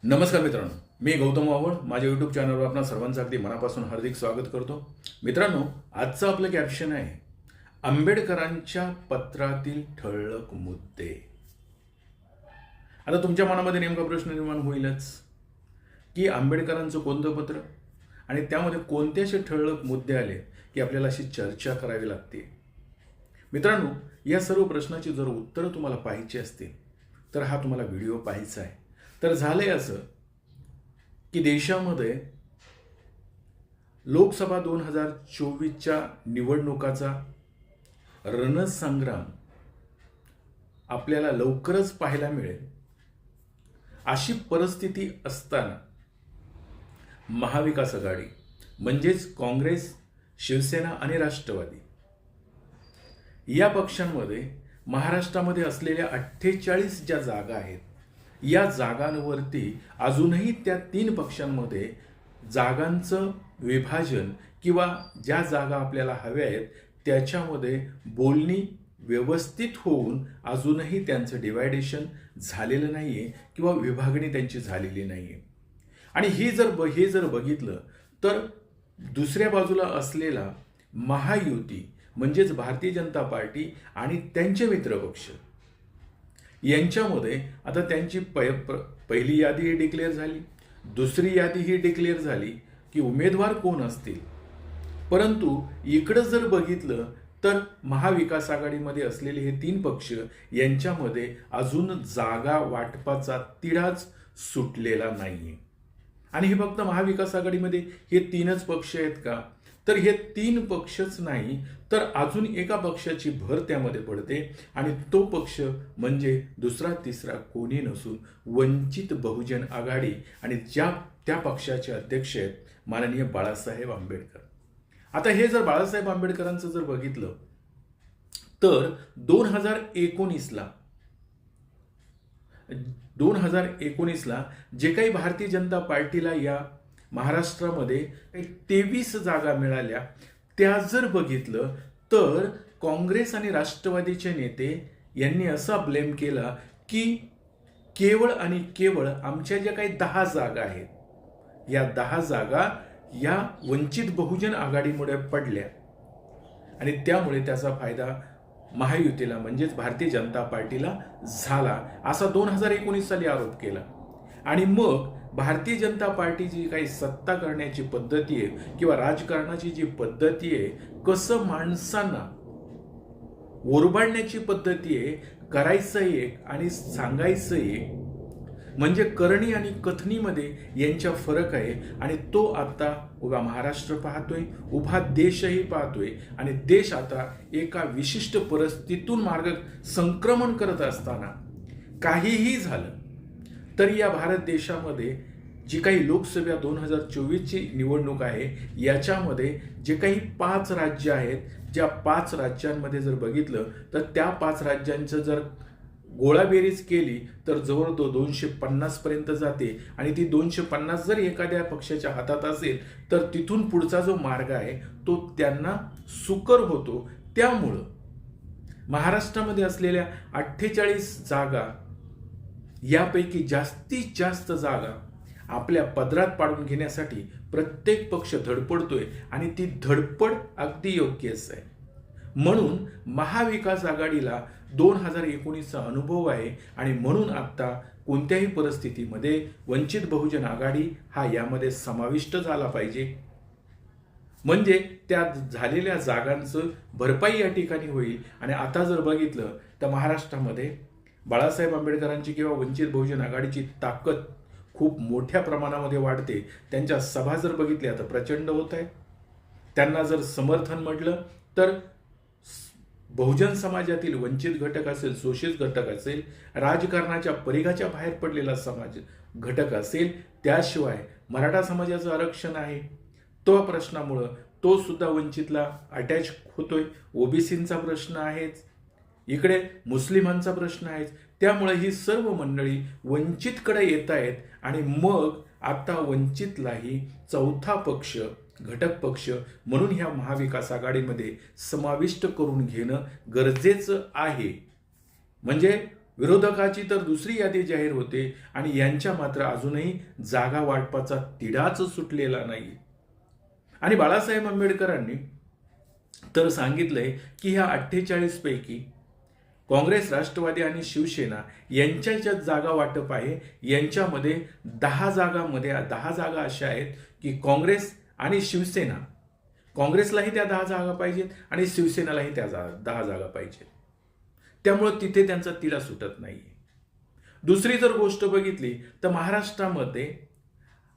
नमस्कार मित्रांनो, मी गौतम वावळ. माझ्या यूट्यूब चॅनलवर आपणा सर्वांचं अगदी मनापासून हार्दिक स्वागत करतो. मित्रांनो, आजचं आपलं कॅप्शन आहे आंबेडकरांच्या पत्रातील ठळक मुद्दे. आता तुमच्या मनामध्ये नेमका प्रश्न निर्माण होईलच की आंबेडकरांचं कोणतं पत्र आणि त्यामध्ये कोणते असे ठळक मुद्दे आले की आपल्याला अशी चर्चा करावी लागते. मित्रांनो, या सर्व प्रश्नाची जर उत्तरं तुम्हाला पाहायची असतील तर हा तुम्हाला व्हिडिओ पाहायचा आहे. तर झालंय असं की देशामध्ये लोकसभा 2024च्या निवडणुकाचा रणसंग्राम आपल्याला लवकरच पाहायला मिळेल. अशी परिस्थिती असताना महाविकास आघाडी म्हणजेच काँग्रेस, शिवसेना आणि राष्ट्रवादी या पक्षांमध्ये महाराष्ट्रामध्ये असलेल्या 48 ज्या जागा आहेत, या जागांवरती अजूनही त्या 3 पक्षांमध्ये जागांचं विभाजन किंवा ज्या जागा आपल्याला हव्या आहेत त्याच्यामध्ये बोलणी व्यवस्थित होऊन अजूनही त्यांचं डिवायडेशन झालेलं नाही आहे किंवा विभागणी त्यांची झालेली नाही आहे. आणि हे जर बघितलं तर दुसऱ्या बाजूला असलेला महायुती म्हणजेच भारतीय जनता पार्टी आणि त्यांचे मित्रपक्ष यांच्यामध्ये आता त्यांची पहिली यादी डिक्लेअर झाली, दुसरी यादी ही डिक्लेअर झाली की उमेदवार कोण असतील. परंतु इकडं जर बघितलं तर महाविकास आघाडीमध्ये असलेले हे 3 पक्ष यांच्यामध्ये अजून जागा वाटपाचा तिढाच सुटलेला नाहीये. आणि हे फक्त महाविकास आघाडीमध्ये हे 3च पक्ष आहेत का, तर हे 3 पक्षच नाही तर अजून एका पक्षाची भर त्यामध्ये पडते आणि तो पक्ष म्हणजे दुसरा तिसरा कोणी नसून वंचित बहुजन आघाडी आणि त्या पक्षाचे अध्यक्ष आहेत माननीय बाळासाहेब आंबेडकर. आता हे जर बाळासाहेब आंबेडकरांचं जर बघितलं तर 2019ला जे काही भारतीय जनता पार्टीला या महाराष्ट्रामध्ये 23 जागा मिळाल्या, त्या जर बघितलं तर काँग्रेस आणि राष्ट्रवादीचे नेते यांनी असा ब्लेम केला की केवळ आणि केवळ आमच्या ज्या काही 10 जागा आहेत, या 10 जागा या वंचित बहुजन आघाडीमुळे पडल्या आणि त्यामुळे त्याचा फायदा महायुतीला म्हणजेच भारतीय जनता पार्टीला झाला, असा 2019 साली आरोप केला. आणि मग भारतीय जनता पार्टीची काही सत्ता करण्याची पद्धती आहे किंवा राजकारणाची जी पद्धती आहे, कसं माणसांना ओरबाडण्याची पद्धती आहे, करायचं एक आणि सांगायचं एक, म्हणजे करणी आणि कथनीमध्ये यांच्या फरक आहे. आणि तो आता उभा महाराष्ट्र पाहतोय, उभा देशही पाहतोय आणि देश आता एका विशिष्ट परिस्थितीतून मार्ग संक्रमण करत असताना काहीही झालं तर या भारत देशामध्ये जी काही लोकसभा 2024ची निवडणूक आहे, याच्यामध्ये जे काही 5 राज्य आहेत, ज्या 5 राज्यांमध्ये जर बघितलं तर त्या 5 राज्यांचं जर गोळाबेरीज केली तर जवळ 250 पर्यंत जाते. आणि ती 250 जर एखाद्या पक्षाच्या हातात असेल तर तिथून पुढचा जो मार्ग आहे तो त्यांना सुकर होतो. त्यामुळं महाराष्ट्रामध्ये असलेल्या 48 जागा यापैकी जास्तीत जास्त जागा आपल्या पदरात पाडून घेण्यासाठी प्रत्येक पक्ष धडपडतोय आणि ती धडपड अगदी योग्यच आहे. म्हणून महाविकास आघाडीला 2019चा अनुभव आहे आणि म्हणून आता कोणत्याही परिस्थितीमध्ये वंचित बहुजन आघाडी हा यामध्ये समाविष्ट झाला पाहिजे, म्हणजे त्या झालेल्या जागांचं भरपाई या ठिकाणी होईल. आणि आता जर बघितलं तर महाराष्ट्रामध्ये बाळासाहेब आंबेडकरांची किंवा वंचित बहुजन आघाडीची ताकद खूप मोठ्या प्रमाणामध्ये वाढते. त्यांच्या सभा जर बघितल्या तर प्रचंड होत आहे. त्यांना जर समर्थन म्हटलं तर बहुजन समाजातील वंचित घटक असेल, शोषित घटक असेल, राजकारणाच्या परिघाच्या बाहेर पडलेला समाज घटक असेल, त्याशिवाय मराठा समाजाचं आरक्षण आहे, तो प्रश्नामुळं तो सुद्धा वंचितला अटॅच होतोय. ओबीसींचा प्रश्न आहेच, इकडे मुस्लिमांचा प्रश्न आहेच. त्यामुळे ही सर्व मंडळी वंचितकडे येत आहेत आणि मग आता वंचितलाही चौथा पक्ष, घटक पक्ष म्हणून ह्या महाविकास आघाडीमध्ये समाविष्ट करून घेणं गरजेचं आहे. म्हणजे विरोधकाची तर दुसरी यादी जाहीर होते आणि यांच्या मात्र अजूनही जागा वाटपाचा तिढाच सुटलेला नाही. आणि बाळासाहेब आंबेडकरांनी तर सांगितलंय की ह्या 48 पैकी काँग्रेस, राष्ट्रवादी आणि शिवसेना यांच्या ज्या जागा वाटप आहे यांच्यामध्ये 10 जागा अशा आहेत की काँग्रेस आणि शिवसेना, काँग्रेसलाही त्या 10 जागा पाहिजेत आणि शिवसेनेलाही त्या 10 जागा पाहिजेत. त्यामुळे तिथे त्यांचा तिढा सुटत नाही. दुसरी जर गोष्ट बघितली तर महाराष्ट्रामध्ये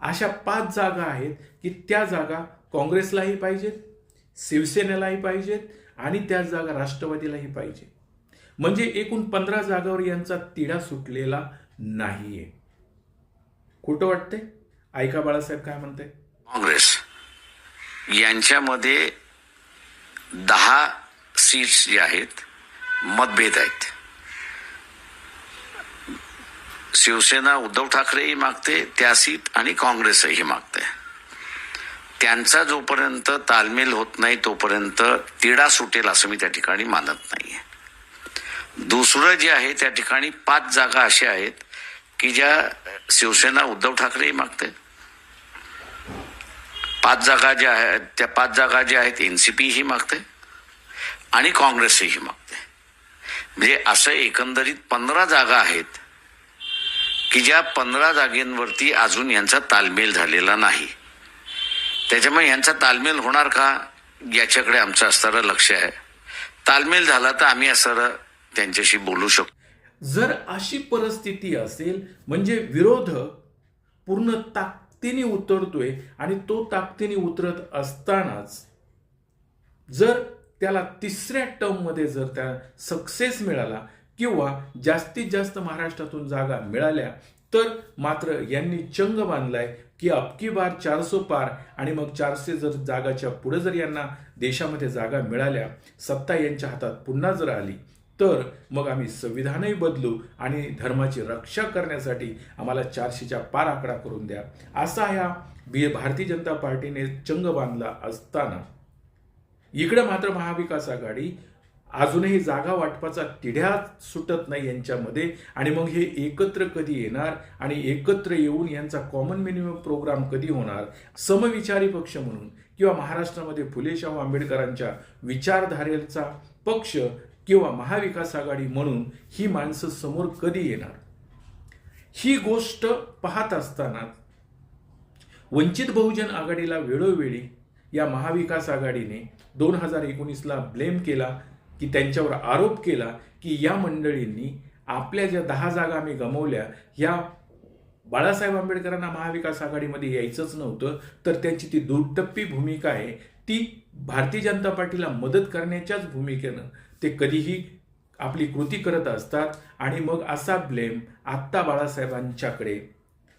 अशा 5 जागा आहेत की त्या जागा काँग्रेसलाही पाहिजेत, शिवसेनेलाही पाहिजेत आणि त्या जागा राष्ट्रवादीलाही पाहिजे. म्हणजे एकूण 15 जागावर यांचा तिढा सुटलेला नाहीये. खोटं वाटतंय? ऐका बाळासाहेब काय म्हणताय. काँग्रेस यांच्यामध्ये 10 सीट्स जे आहेत मतभेद आहेत. शिवसेना उद्धव ठाकरेही मागते त्या सीट आणि काँग्रेसही मागते. त्यांचा जोपर्यंत तालमेल होत नाही तोपर्यंत तिढा सुटेल असं मी त्या ठिकाणी मानत नाहीये. दुसरं जे आहे त्या ठिकाणी 5 जागा अशा आहेत की ज्या शिवसेना उद्धव ठाकरेही मागते. 5 जागा ज्या आहेत त्या 5 जागा ज्या आहेत एनसीपी ही मागते आणि काँग्रेसही मागते. म्हणजे असं एकंदरीत 15 जागा आहेत की ज्या 15 जागेंवरती अजून यांचा तालमेल झालेला नाही. त्याच्यामुळे यांचा तालमेल होणार का याच्याकडे आमचं असणारं लक्ष आहे. तालमेल झाला तर आम्ही असणारं त्यांच्याशी बोलू शकतो. जर अशी परिस्थिती असेल म्हणजे विरोधक पूर्ण ताकदीने उतरतोय आणि तो ताकदीने उतरत असतानाच जर त्याला तिसऱ्या टर्ममध्ये जर त्या सक्सेस मिळाला किंवा जास्तीत जास्त महाराष्ट्रातून जागा मिळाल्या तर मात्र यांनी चंग बांधलाय की अबकी बार 400 पार आणि मग 400 जर जागाच्या पुढे जर यांना देशामध्ये जागा मिळाल्या, सत्ता यांच्या हातात पुन्हा जर आली तर मग आम्ही संविधानही बदलू आणि धर्माची रक्षा करण्यासाठी आम्हाला 400च्या पार आकडा करून द्या, असा ह्या भारतीय जनता पार्टीने चंग बांधला असताना इकडे मात्र महाविकास आघाडी अजूनही जागा वाटपाचा तिढा सुटत नाही यांच्यामध्ये. आणि मग हे एकत्र कधी येणार आणि एकत्र येऊन यांचा कॉमन मिनिमम प्रोग्राम कधी होणार, समविचारी पक्ष म्हणून किंवा महाराष्ट्रामध्ये फुले शाहू आंबेडकरांच्या विचारधारेचा पक्ष किंवा महाविकास आघाडी म्हणून ही माणसं समोर कधी येणार, ही गोष्ट पाहत असताना वंचित बहुजन आघाडीला वेळोवेळी या महाविकास आघाडीने 2019ला ब्लेम केला की त्यांच्यावर आरोप केला की या मंडळींनी आपल्या ज्या 10 जागा आम्ही गमावल्या, या बाळासाहेब आंबेडकरांना महाविकास आघाडीमध्ये यायचंच नव्हतं, तर त्यांची ती दुटप्पी भूमिका आहे ती भारतीय जनता पार्टीला मदत करण्याच्याच भूमिकेनं ते कधीही आपली कृती करत असतात. आणि मग असा ब्लेम आत्ता बाळासाहेबांच्याकडे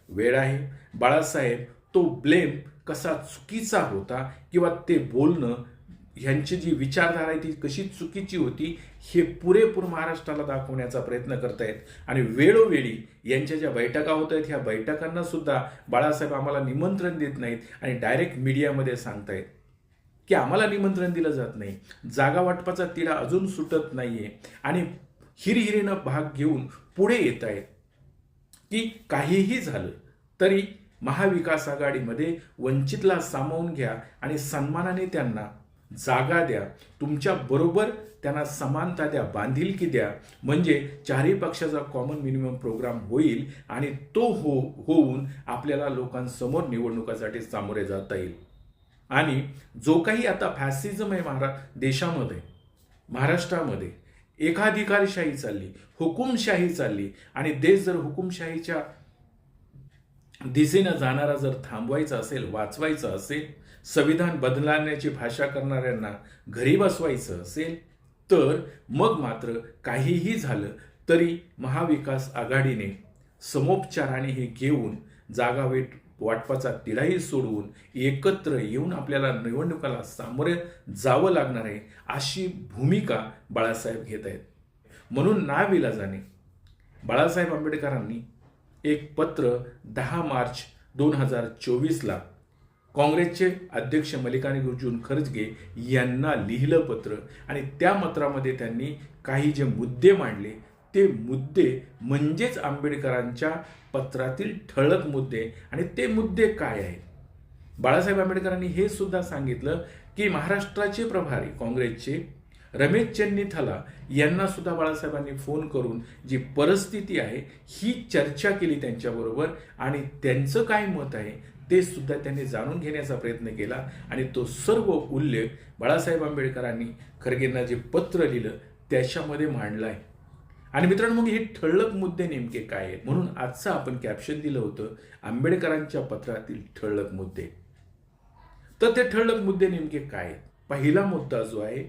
वेळ आहे. बाळासाहेब तो ब्लेम कसा चुकीचा होता किंवा ते बोलणं ह्यांची जी विचारधारा आहे ती कशी चुकीची होती हे पुरेपूर महाराष्ट्राला दाखवण्याचा प्रयत्न करतायत. आणि वेळोवेळी यांच्या ज्या बैठका होत आहेत ह्या बैठकांना सुद्धा बाळासाहेब आम्हाला निमंत्रण देत नाहीत आणि डायरेक्ट मीडियामध्ये सांगतायत की आम्हाला निमंत्रण दिलं जात नाही. जागा वाटपाचा तिढा अजून सुटत नाहीये आणि हिरहिरीनं भाग घेऊन पुढे येत आहेत की काहीही झालं तरी महाविकास आघाडीमध्ये वंचितला सामावून घ्या आणि सन्मानाने त्यांना जागा द्या, तुमच्या बरोबर त्यांना समानता द्या, बांधिलकी द्या, म्हणजे चारही पक्षाचा कॉमन मिनिमम प्रोग्राम होईल आणि तो होऊन आपल्याला लोकांसमोर निवडणुकासाठी सामोरे जाता येईल. आणि जो काही आता फॅसिझम आहे देशामध्ये, महाराष्ट्रामध्ये एकाधिकारशाही चालली, हुकुमशाही चालली आणि देश जर हुकुमशाहीच्या दिशेनं जाणारा जर थांबवायचा असेल, वाचवायचं असेल, संविधान बदलण्याची भाषा करणाऱ्यांना घरी बसवायचं असेल तर मग मात्र काहीही झालं तरी महाविकास आघाडीने समोपचाराने हे घेऊन जागा वाटपाचा तिढाही सोडवून एकत्र येऊन आपल्याला निवडणुकाला सामोरे जावं लागणार आहे अशी भूमिका बाळासाहेब घेत आहेत. म्हणून नाविलाजाने बाळासाहेब आंबेडकरांनी एक पत्र 10 मार्च 2024ला काँग्रेसचे अध्यक्ष मल्लिकार्जुन खरगे यांना लिहिलं पत्र आणि त्या पत्रामध्ये त्यांनी काही जे मुद्दे मांडले ते मुद्दे म्हणजेच आंबेडकरांच्या पत्रातील ठळक मुद्दे. आणि ते मुद्दे काय आहेत? बाळासाहेब आंबेडकरांनी हे सुद्धा सांगितलं की महाराष्ट्राचे प्रभारी काँग्रेसचे रमेश चेन्नीथला यांना सुद्धा बाळासाहेबांनी फोन करून जी परिस्थिती आहे ही चर्चा केली त्यांच्याबरोबर, आणि त्यांचं काय मत आहे ते सुद्धा त्यांनी जाणून घेण्याचा प्रयत्न केला. आणि तो सर्व उल्लेख बाळासाहेब आंबेडकरांनी खरगेंना जे पत्र लिहिलं त्याच्यामध्ये मांडला आहे. आणि मित्रांनो, मग हे ठळक मुद्दे नेमके काय आहेत? म्हणून आजचं आपण कॅप्शन दिलं होतं आंबेडकरांच्या पत्रातील ठळक मुद्दे. तर ते ठळक मुद्दे नेमके काय आहेत? पहिला मुद्दा जो आहे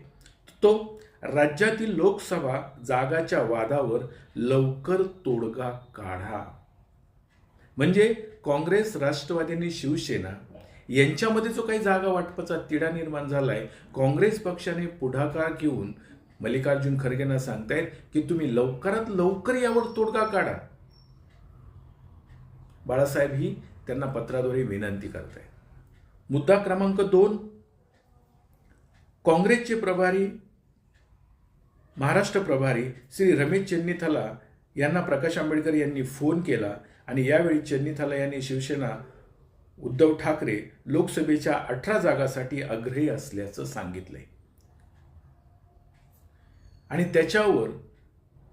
तो राज्यातील लोकसभा जागाच्या वादावर लवकर तोडगा काढा. म्हणजे काँग्रेस, राष्ट्रवादी आणि शिवसेना यांच्यामध्ये जो काही जागा वाटपाचा तिढा निर्माण झालाय, काँग्रेस पक्षाने पुढाकार घेऊन मल्लिकार्जुन खरगेंना सांगतायत की तुम्ही लवकरात लवकर यावर तोडगा काढा. बाळासाहेब ही त्यांना पत्राद्वारे विनंती करतायत. मुद्दा क्रमांक 2, काँग्रेसचे प्रभारी, महाराष्ट्र प्रभारी श्री रमेश चेन्नीथला यांना प्रकाश आंबेडकर यांनी फोन केला आणि यावेळी चेन्नीथला यांनी शिवसेना उद्धव ठाकरे लोकसभेच्या 18 जागांसाठी आग्रही असल्याचं सांगितलंय. आणि त्याच्यावर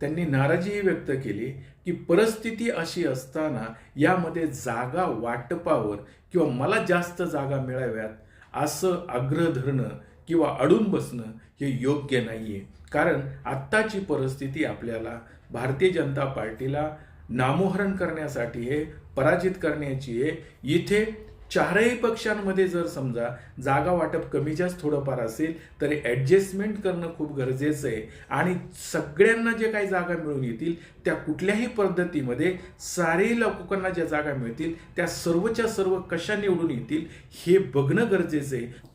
त्यांनी नाराजीही व्यक्त केली की परिस्थिती अशी असताना यामध्ये जागा वाटपावर किंवा मला जास्त जागा मिळाव्यात असं आग्रह धरणं किंवा अडून बसणं हे योग्य नाहीये. कारण आत्ताची परिस्थिती आपल्याला भारतीय जनता पार्टीला नामोहरण करण्यासाठी आहे, पराजित करण्याची आहे. इथे चारही पक्षांमध्ये जर समजा जागा वाटप कमी जास्त थोडंफार असेल तरी ॲडजस्टमेंट करणं खूप गरजेचं आहे. आणि सगळ्यांना जे काही जागा मिळून येतील त्या कुठल्याही पद्धतीमध्ये सारे लोकांना ज्या जागा मिळतील त्या सर्वच्या सर्व कशा निवडून येतील हे बघणं गरजेचं आहे.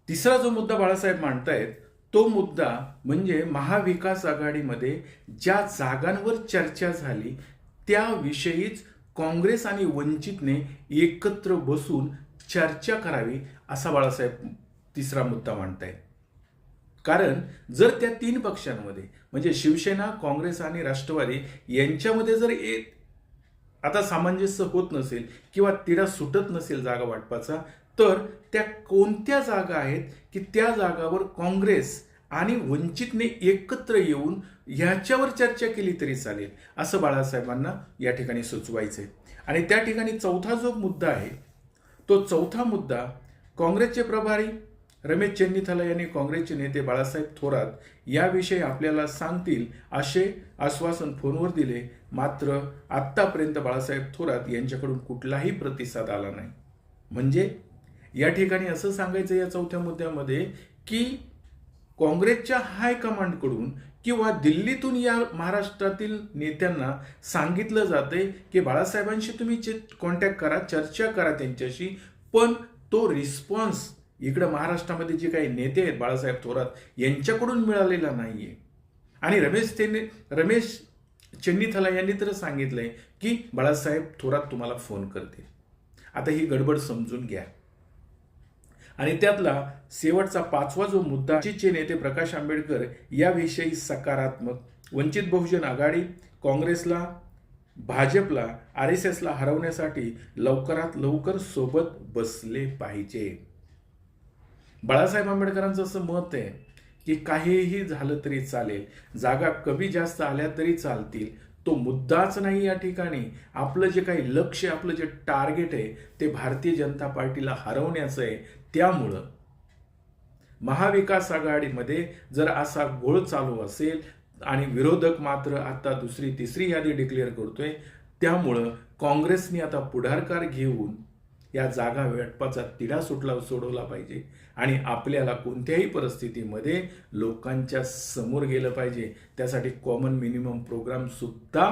तिसरा जो मुद्दा बाळासाहेब मांडतायत तो मुद्दा म्हणजे महाविकास आघाडीमध्ये ज्या जागांवर चर्चा झाली त्याविषयीच काँग्रेस आणि वंचितने एकत्र बसून चर्चा करावी असा बाळासाहेब तिसरा मुद्दा मांडतायत. कारण जर त्या 3 पक्षांमध्ये म्हणजे शिवसेना, काँग्रेस आणि राष्ट्रवादी यांच्यामध्ये जर आता सामंजस्य होत नसेल किंवा तिढा सुटत नसेल जागा वाटपाचा, तर त्या कोणत्या जागा आहेत की त्या जागावर काँग्रेस आणि वंचितने एकत्र येऊन ह्याच्यावर चर्चा केली तरी चालेल असं बाळासाहेबांना या ठिकाणी सुचवायचंय. आणि त्या ठिकाणी चौथा जो मुद्दा आहे तो चौथा मुद्दा काँग्रेसचे प्रभारी रमेश चेन्नीथला यांनी काँग्रेसचे नेते बाळासाहेब थोरात याविषयी आपल्याला सांगतील असे आश्वासन फोनवर दिले. मात्र आत्तापर्यंत बाळासाहेब थोरात यांच्याकडून कुठलाही प्रतिसाद आला नाही. म्हणजे या ठिकाणी असं सांगायचं या चौथ्या मुद्द्यामध्ये की काँग्रेसच्या हायकमांडकडून किंवा दिल्लीतून या महाराष्ट्रातील नेत्यांना सांगितलं जातंय की बाळासाहेबांशी तुम्ही कॉन्टॅक्ट करा, चर्चा करा त्यांच्याशी, पण तो रिस्पॉन्स इकडं महाराष्ट्रामध्ये जे काही नेते आहेत बाळासाहेब थोरात यांच्याकडून मिळालेला नाहीये. आणि रमेश चेन्नीथला यांनी तर सांगितलंय की बाळासाहेब थोरात तुम्हाला फोन करतील. आता ही गडबड समजून घ्या. आणि त्यातला शेवटचा 5वा जो मुद्दा, वंचितचे नेते प्रकाश आंबेडकर याविषयी सकारात्मक, वंचित बहुजन आघाडी काँग्रेसला, भाजपला, RSSला हरवण्यासाठी लवकरात लवकर सोबत बसले पाहिजे. बाळासाहेब आंबेडकरांचं असं मत आहे की काहीही झालं तरी चालेल, जागा कमी जास्त आल्या तरी चालतील, तो मुद्दाच नाही. या ठिकाणी आपलं जे काही लक्ष, आपलं जे टार्गेट आहे ते भारतीय जनता पार्टीला हरवण्याचं आहे. त्यामुळं महाविकास आघाडीमध्ये जर असा घोळ चालू असेल आणि विरोधक मात्र आता दुसरी तिसरी यादी डिक्लेअर करतोय, त्यामुळं काँग्रेसने आता पुढाकार घेऊन या जागा वाटपाचा तिढा सोडवला पाहिजे आणि आपल्याला कोणत्याही परिस्थितीमध्ये लोकांच्या समोर गेलं पाहिजे. त्यासाठी कॉमन मिनिमम प्रोग्राम सुद्धा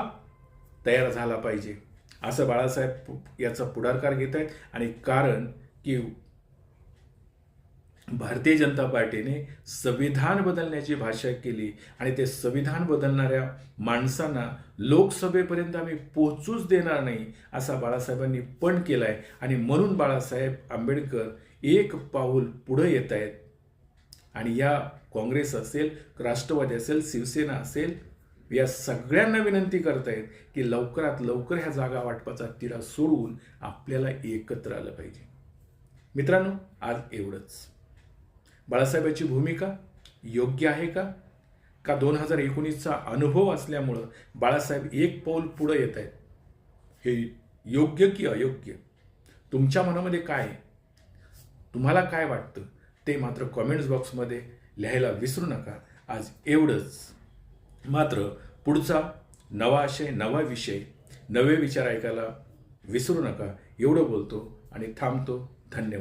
तयार झाला पाहिजे असं बाळासाहेब याचा पुढाकार घेत आहेत. आणि कारण की भारतीय जनता पार्टीने संविधान बदलण्याची भाषा केली आणि ते संविधान बदलणाऱ्या माणसांना लोकसभेपर्यंत आम्ही पोहोचूच देणार नाही असा बाळासाहेबांनी पण केलाय. आणि म्हणून बाळासाहेब आंबेडकर एक पाऊल पुढे येत आहेत. आणि या काँग्रेस असेल, राष्ट्रवादी असेल, शिवसेना असेल, या सगळ्यांना विनंती करतायत की लवकरात लवकर ह्या जागा वाटपाचा तिढा सोडून आपल्याला एकत्र आलं पाहिजे. मित्रांनो, आज एवढंच. बाळासाहेबांची भूमिका योग्य आहे का 2019चा अनुभव असल्यामुळं बाळासाहेब एक पाऊल पुढे येत आहेत, हे योग्य की अयोग्य? तुमच्या मनामध्ये काय आहे? तुम्हाला काय वाटतं ते मात्र कॉमेंट्स बॉक्समध्ये लिहायला विसरू नका. आज एवढंच. मात्र पुढचा नवा आशय, नवा विषय, नवे विचार ऐकायला विसरू नका. एवढं बोलतो आणि थांबतो. धन्यवाद.